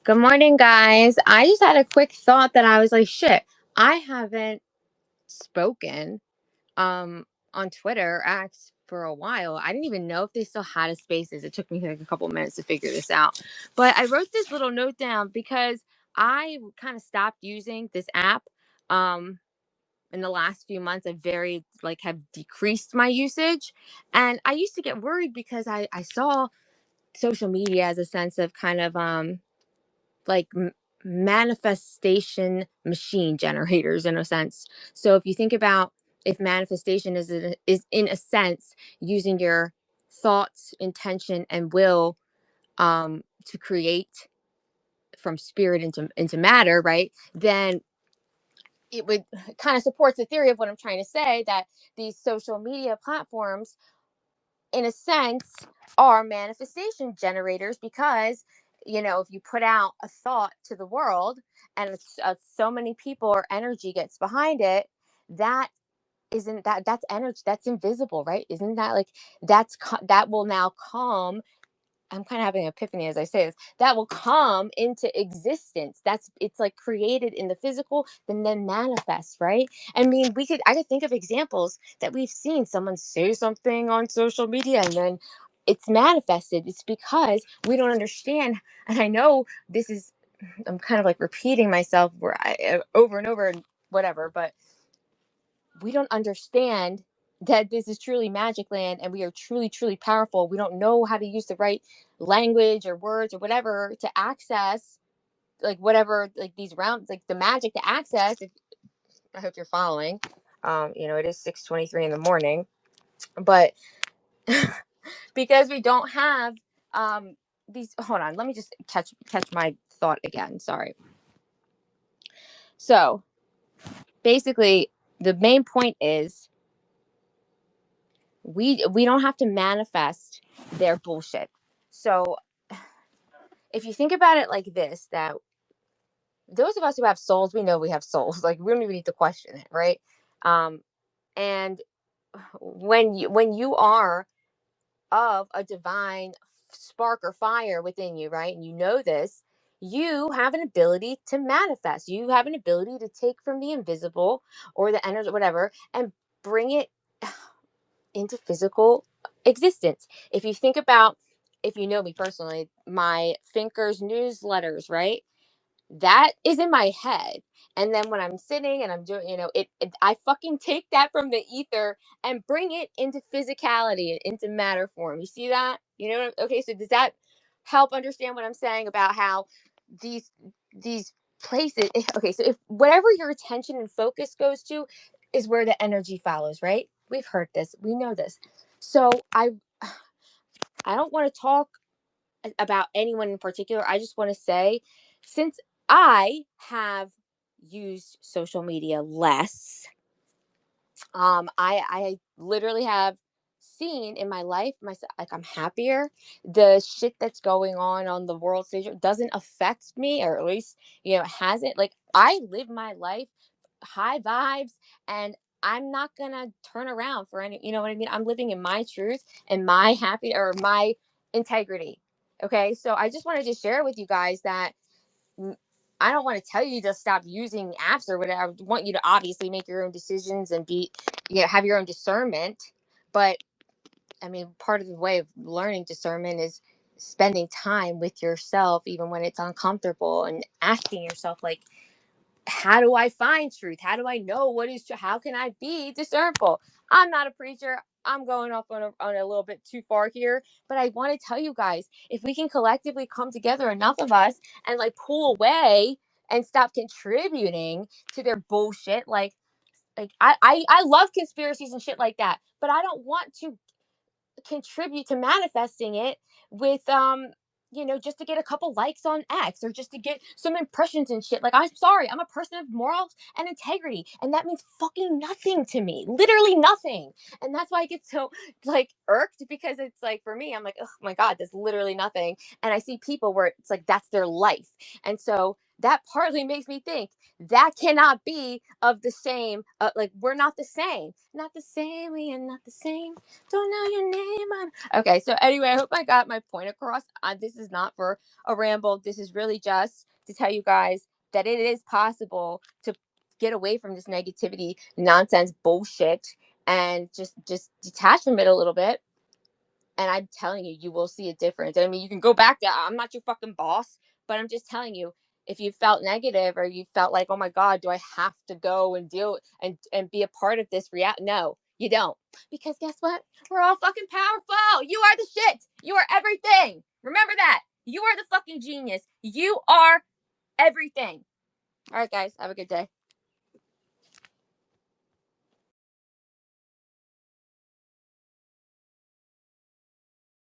Good morning, guys. I just had a quick thought that I was like, shit, I haven't spoken on Twitter X for a while. I didn't even know if they still had a spaces. It took me like a couple minutes to figure this out. But I wrote this little note down because I kind of stopped using this app in the last few months. I very like have decreased my usage. And I used to get worried because I saw social media as a sense of kind of like manifestation machine generators in a sense. So if you think about if manifestation is in a sense using your thoughts, intention, and will to create from spirit into matter, right? Then it would kind of supports the theory of what I'm trying to say, that these social media platforms in a sense are manifestation generators, because if you put out a thought to the world and so many people or energy gets behind it, that isn't that's energy that's invisible, right? Isn't that like that will now come. I'm kind of having an epiphany as I say this. That will come into existence. It's like created in the physical, then manifests, right? I mean, I could think of examples that we've seen. Someone say something on social media and then it's manifested. It's because we don't understand. And I know I'm kind of like repeating myself over and over and whatever, but we don't understand that this is truly magic land and we are truly, truly powerful. We don't know how to use the right language or words or whatever to access like whatever, like these rounds, like the magic to access. I hope you're following. It is 6:23 in the morning, but because we don't have these, hold on, let me just catch my thought again. Sorry. So basically the main point is we don't have to manifest their bullshit. So if you think about it like this, that those of us who have souls, we know we have souls. Like we don't even need to question it, right? And when you are of a divine spark or fire within you, right? And you know this, you have an ability to manifest. You have an ability to take from the invisible or the energy, whatever, and bring it into physical existence. If you think about, if you know me personally, my Thinkers newsletters, right? That is in my head. And then when I'm sitting and I'm doing, I fucking take that from the ether and bring it into physicality, into matter form. You see that? Okay, so does that help understand what I'm saying about how these these places, okay, so if whatever your attention and focus goes to is where the energy follows, right? We've heard this, we know this. So I don't want to talk about anyone in particular. I just want to say, since I have used social media less, I literally have seen in my life myself, like I'm happier. The shit that's going on the world stage doesn't affect me, or at least it hasn't. Like I live my life high vibes, and I'm not gonna turn around for any, you know what I mean? I'm living in my truth and my happy, or my integrity. Okay, so I just wanted to share with you guys that I don't want to tell you to stop using apps or whatever. I want you to obviously make your own decisions and have your own discernment. But I mean, part of the way of learning discernment is spending time with yourself, even when it's uncomfortable, and asking yourself, like, how do I find truth? How do I know what is true? How can I be discernible? I'm not a preacher. I'm going off on a little bit too far here, but I want to tell you guys, if we can collectively come together, enough of us, and like pull away and stop contributing to their bullshit, like I love conspiracies and shit like that, but I don't want to contribute to manifesting it with just to get a couple likes on X, or just to get some impressions and shit. Like, I'm sorry, I'm a person of morals and integrity, and that means fucking nothing to me, literally nothing. And that's why I get so like irked, because it's like, for me, I'm like, oh my god, that's literally nothing. And I see people where it's like that's their life. And so that partly makes me think that cannot be of the same, like we're not the same, not the same, we are not the same, don't know your name. Okay, so anyway, I hope I got my point across. This is not for a ramble, this is really just to tell you guys that it is possible to get away from this negativity nonsense bullshit and just detach from it a little bit. And I'm telling you, you will see a difference. I mean, you can go back to, I'm not your fucking boss, but I'm just telling you, if you felt negative or you felt like, oh my God, do I have to go and deal and be a part of this reality? No, you don't. Because guess what? We're all fucking powerful. You are the shit. You are everything. Remember that. You are the fucking genius. You are everything. All right, guys, have a good day.